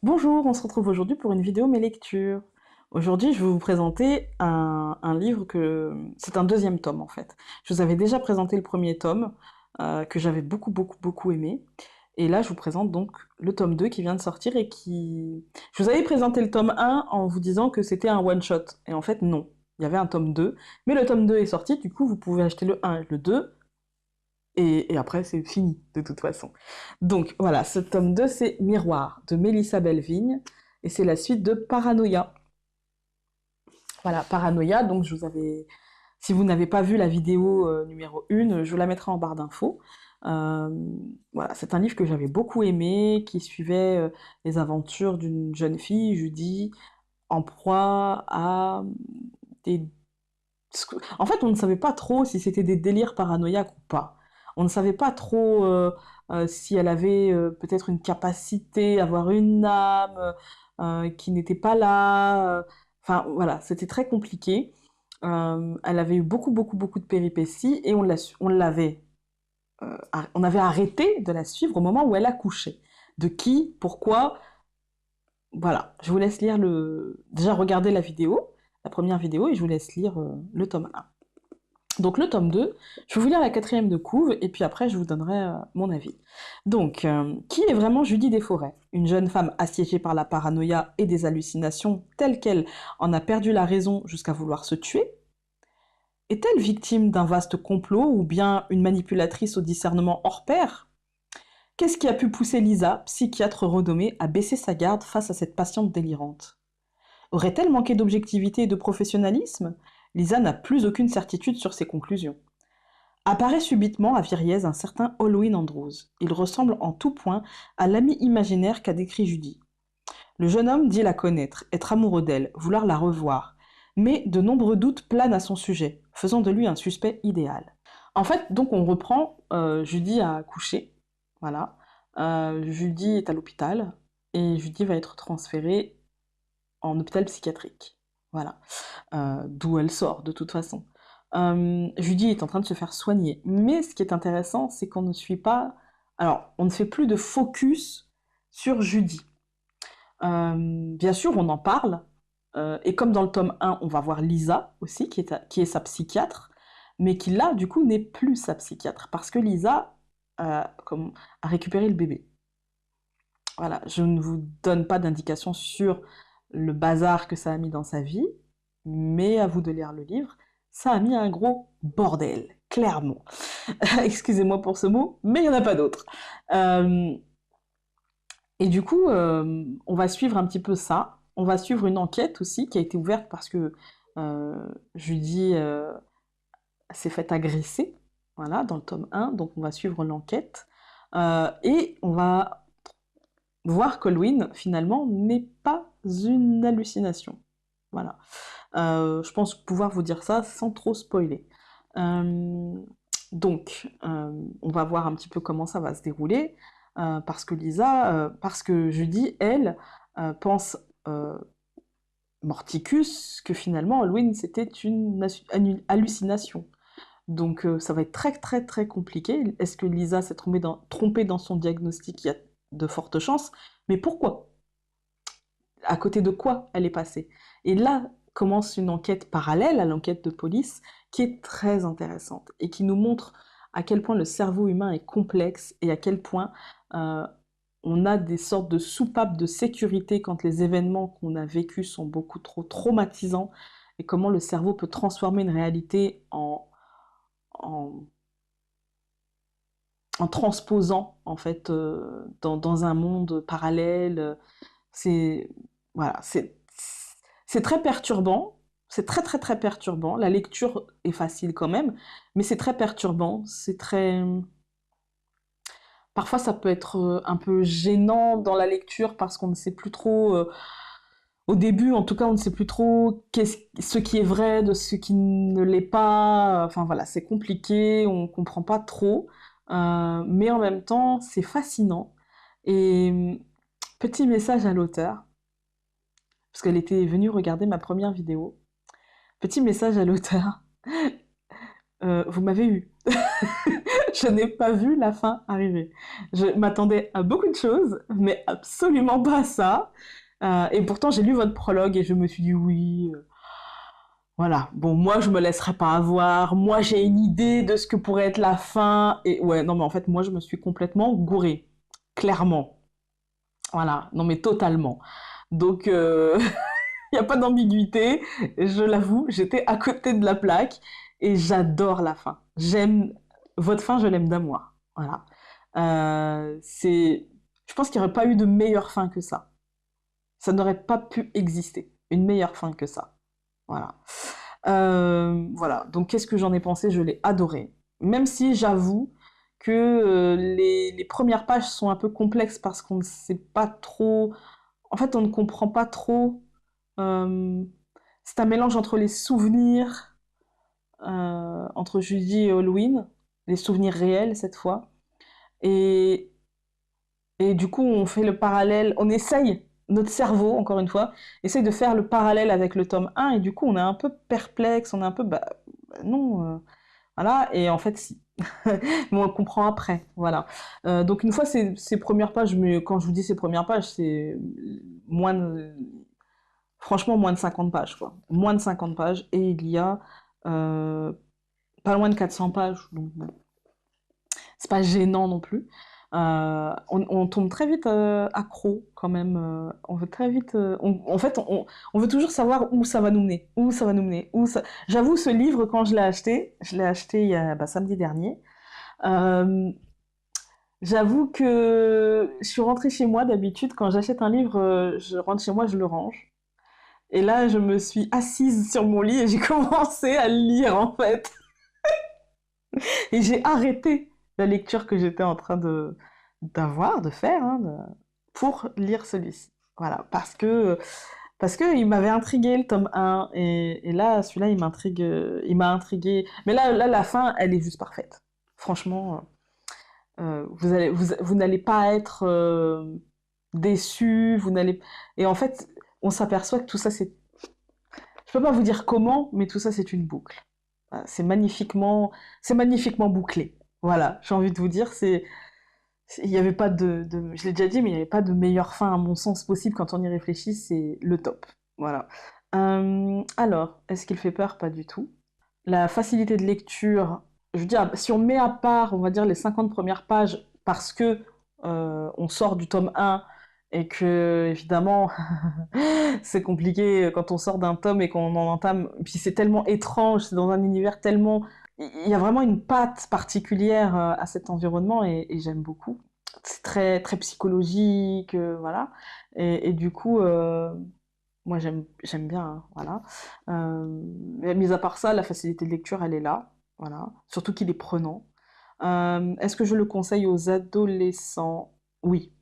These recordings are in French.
Bonjour, on se retrouve aujourd'hui pour une vidéo Mes lectures. Aujourd'hui, je vais vous présenter un livre que... C'est un deuxième tome en fait. Je vous avais déjà présenté le premier tome, que j'avais beaucoup aimé. Et là, je vous présente donc le tome 2 qui vient de sortir et qui... Je vous avais présenté le tome 1 en vous disant que c'était un one-shot. Et en fait, non. Il y avait un tome 2. Mais le tome 2 est sorti, du coup, vous pouvez acheter le 1 et le 2. Et après, c'est fini, de toute façon. Donc voilà, ce tome 2, c'est Miroir, de Mélissa Bellevigne, et c'est la suite de Paranoia. Voilà, Paranoia, donc je vous avais... Si vous n'avez pas vu la vidéo numéro 1, je vous la mettrai en barre d'infos. Euh, voilà, c'est un livre que j'avais beaucoup aimé, qui suivait les aventures d'une jeune fille, Judy, en proie à des... En fait, on ne savait pas trop si c'était des délires paranoïaques ou pas. On ne savait pas trop si elle avait peut-être une capacité, avoir une âme qui n'était pas là. Enfin, voilà, c'était très compliqué. Elle avait eu beaucoup de péripéties et on avait arrêté de la suivre au moment où elle a couché. De qui, pourquoi, voilà. Je vous laisse lire déjà regarder la vidéo, la première vidéo, et je vous laisse lire le tome 1. Donc le tome 2, je vais vous lire la quatrième de couve, et puis après je vous donnerai mon avis. Donc, qui est vraiment Judy Desforêts? Une jeune femme assiégée par la paranoïa et des hallucinations, telle qu'elle en a perdu la raison jusqu'à vouloir se tuer? Est-elle victime d'un vaste complot ou bien une manipulatrice au discernement hors pair? Qu'est-ce qui a pu pousser Lisa, psychiatre renommée, à baisser sa garde face à cette patiente délirante? Aurait-elle manqué d'objectivité et de professionnalisme? Lisa n'a plus aucune certitude sur ses conclusions. Apparaît subitement à Viriez un certain Halloween Andrews. Il ressemble en tout point à l'ami imaginaire qu'a décrit Judy. Le jeune homme dit la connaître, être amoureux d'elle, vouloir la revoir. Mais de nombreux doutes planent à son sujet, faisant de lui un suspect idéal. En fait, donc on reprend, Judy a accouché, voilà. Judy est à l'hôpital, et Judy va être transférée en hôpital psychiatrique. Voilà. D'où elle sort, de toute façon. Judy est en train de se faire soigner. Mais ce qui est intéressant, c'est qu'on ne suit pas... Alors, on ne fait plus de focus sur Judy. Bien sûr, on en parle. Et comme dans le tome 1, on va voir Lisa aussi, qui est sa psychiatre, mais qui là, du coup, n'est plus sa psychiatre. Parce que Lisa a récupéré le bébé. Voilà, je ne vous donne pas d'indication sur le bazar que ça a mis dans sa vie, mais à vous de lire le livre, ça a mis un gros bordel, clairement. Excusez-moi pour ce mot, mais il n'y en a pas d'autre. Euh, et du coup, on va suivre un petit peu ça. On va suivre une enquête aussi qui a été ouverte parce que Judy s'est fait agresser, voilà, dans le tome 1, donc on va suivre l'enquête. Et on va voir qu'Halloween, finalement, n'est pas une hallucination. Voilà. Je pense pouvoir vous dire ça sans trop spoiler. Euh, on va voir un petit peu comment ça va se dérouler, parce que Judy, elle, pense Morticus que finalement Halloween c'était une hallucination. Donc ça va être très compliqué. Est-ce que Lisa s'est trompée dans son diagnostic? Il y a de fortes chances. Mais pourquoi? À côté de quoi elle est passée? Et là commence une enquête parallèle à l'enquête de police qui est très intéressante et qui nous montre à quel point le cerveau humain est complexe et à quel point euh, on a des sortes de soupapes de sécurité quand les événements qu'on a vécus sont beaucoup trop traumatisants et comment le cerveau peut transformer une réalité en, en transposant en fait dans un monde parallèle. C'est voilà, c'est très perturbant, c'est très perturbant. La lecture est facile quand même, mais c'est très perturbant, c'est très parfois ça peut être un peu gênant dans la lecture parce qu'on ne sait plus trop au début en tout cas on ne sait plus trop ce qui est vrai de ce qui ne l'est pas. Enfin voilà, c'est compliqué, on comprend pas trop. Mais en même temps c'est fascinant. Et petit message à l'auteur, parce qu'elle était venue regarder ma première vidéo. Petit message à l'auteur. vous m'avez eu. Je n'ai pas vu la fin arriver. Je m'attendais à beaucoup de choses, mais absolument pas à ça. Et pourtant, j'ai lu votre prologue et je me suis dit oui. Voilà. Bon, moi, je me laisserai pas avoir. Moi, j'ai une idée de ce que pourrait être la fin. Et ouais, non, mais en fait, moi, je me suis complètement gourée. Clairement. Voilà. Non, mais totalement. Donc, il n'y a pas d'ambiguïté. Je l'avoue, j'étais à côté de la plaque et j'adore la fin. J'aime votre fin, je l'aime d'amour. Voilà. Je pense qu'il n'y aurait pas eu de meilleure fin que ça. Ça n'aurait pas pu exister. Une meilleure fin que ça. Voilà. Voilà. Donc, qu'est-ce que j'en ai pensé? Je l'ai adoré. Même si j'avoue que les premières pages sont un peu complexes parce qu'on ne sait pas trop. En fait, on ne comprend pas trop. euh, c'est un mélange entre les souvenirs, entre Judy et Halloween, les souvenirs réels cette fois. Et, et du coup, on fait le parallèle, on essaye, notre cerveau, encore une fois, essaye de faire le parallèle avec le tome 1, et du coup, on est un peu perplexe, on est un peu, non, voilà, et en fait, si. Mais on le comprend après, voilà. Donc, une fois ces premières pages, mais quand je vous dis ces premières pages, c'est moins de, franchement, moins de 50 pages, quoi. Moins de 50 pages, et il y a euh, pas loin de 400 pages, donc bon, c'est pas gênant non plus. On tombe très vite accro quand même. On veut très vite. En fait, on veut toujours savoir où ça va nous mener. Où ça va nous mener. J'avoue, ce livre, quand je l'ai acheté il y a samedi dernier. euh, J'avoue que je suis rentrée chez moi d'habitude. Quand j'achète un livre, je rentre chez moi, je le range. Et là, je me suis assise sur mon lit et j'ai commencé à le lire en fait. Et j'ai arrêté la lecture que j'étais en train de faire, hein, pour lire celui-ci. Voilà, parce que il m'avait intrigué le tome 1 et là celui-là il m'a intrigué. Mais là la fin, elle est juste parfaite. Franchement, vous n'allez pas être déçu, vous n'allez et en fait, on s'aperçoit que tout ça je peux pas vous dire comment, mais tout ça c'est une boucle. Voilà, c'est magnifiquement bouclé. Voilà, j'ai envie de vous dire, il n'y avait pas je l'ai déjà dit, mais il n'y avait pas de meilleure fin à mon sens possible quand on y réfléchit, c'est le top. Voilà. Alors, est-ce qu'il fait peur? Pas du tout. La facilité de lecture, je veux dire, si on met à part, on va dire, les 50 premières pages, parce que on sort du tome 1 et que, évidemment, c'est compliqué quand on sort d'un tome et qu'on en entame, puis c'est tellement étrange, c'est dans un univers tellement... Il y a vraiment une patte particulière à cet environnement et j'aime beaucoup. C'est très, très psychologique, voilà. Et du coup, moi j'aime bien, hein, voilà. Mais mis à part ça, la facilité de lecture, elle est là, voilà. Surtout qu'il est prenant. Est-ce que je le conseille aux adolescents? Oui.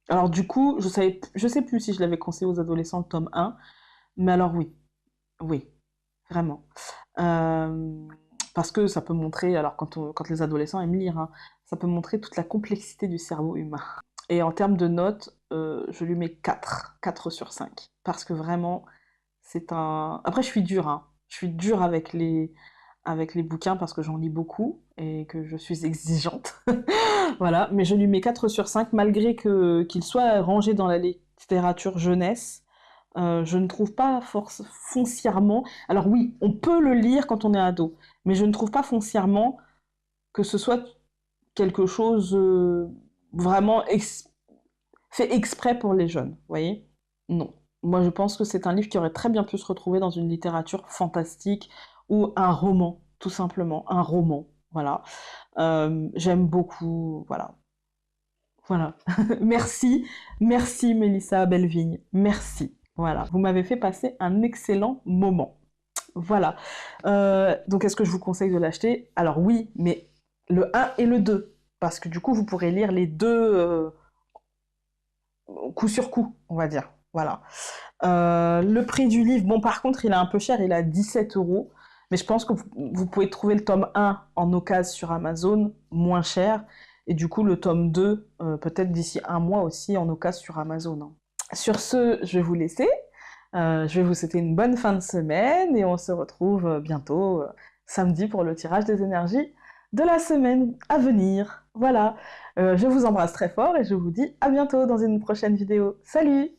Alors du coup, je sais plus si je l'avais conseillé aux adolescents le tome 1, mais alors oui, oui, vraiment. Euh, Parce que ça peut montrer, alors quand les adolescents aiment lire, hein, ça peut montrer toute la complexité du cerveau humain. Et en termes de notes, je lui mets 4 sur 5. Parce que vraiment, c'est un... Après, je suis dure, hein. Je suis dure avec les bouquins parce que j'en lis beaucoup et que je suis exigeante. Voilà, mais je lui mets 4 sur 5 malgré qu'il soit rangé dans la littérature jeunesse. Je ne trouve pas foncièrement... Alors oui, on peut le lire quand on est ado, mais je ne trouve pas foncièrement que ce soit quelque chose vraiment fait exprès pour les jeunes, vous voyez? Non. Moi, je pense que c'est un livre qui aurait très bien pu se retrouver dans une littérature fantastique ou un roman, tout simplement, un roman, voilà. J'aime beaucoup, voilà. Voilà. Merci, merci Mélissa Bellevigne, merci. Voilà, vous m'avez fait passer un excellent moment. Voilà. Donc, est-ce que je vous conseille de l'acheter? Alors oui, mais le 1 et le 2, parce que du coup, vous pourrez lire les deux coup sur coup, on va dire. Voilà. Le prix du livre, bon, par contre, il est un peu cher, il est à 17 €, mais je pense que vous pouvez trouver le tome 1 en occasion sur Amazon, moins cher, et du coup, le tome 2, peut-être d'ici un mois aussi, en occasion sur Amazon, hein. Sur ce, je vais vous laisser. Je vais vous souhaiter une bonne fin de semaine, et on se retrouve bientôt samedi pour le tirage des énergies de la semaine à venir. Voilà, je vous embrasse très fort et je vous dis à bientôt dans une prochaine vidéo. Salut!